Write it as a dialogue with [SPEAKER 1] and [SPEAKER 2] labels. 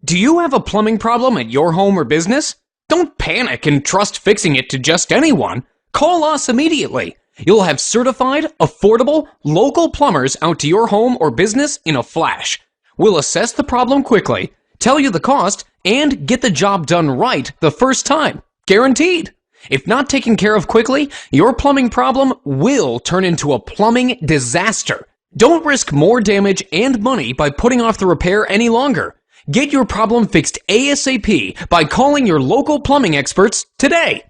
[SPEAKER 1] Do you have a plumbing problem at your home or business? Don't panic and trust fixing it to just anyone. Call us immediately. You'll have certified, affordable, local plumbers out to your home or business in a flash. We'll assess the problem quickly, tell you the cost, and get the job done right the first time. Guaranteed. If not taken care of quickly, your plumbing problem will turn into a plumbing disaster. Don't risk more damage and money by putting off the repair any longer. Get your problem fixed ASAP by calling your local plumbing experts today.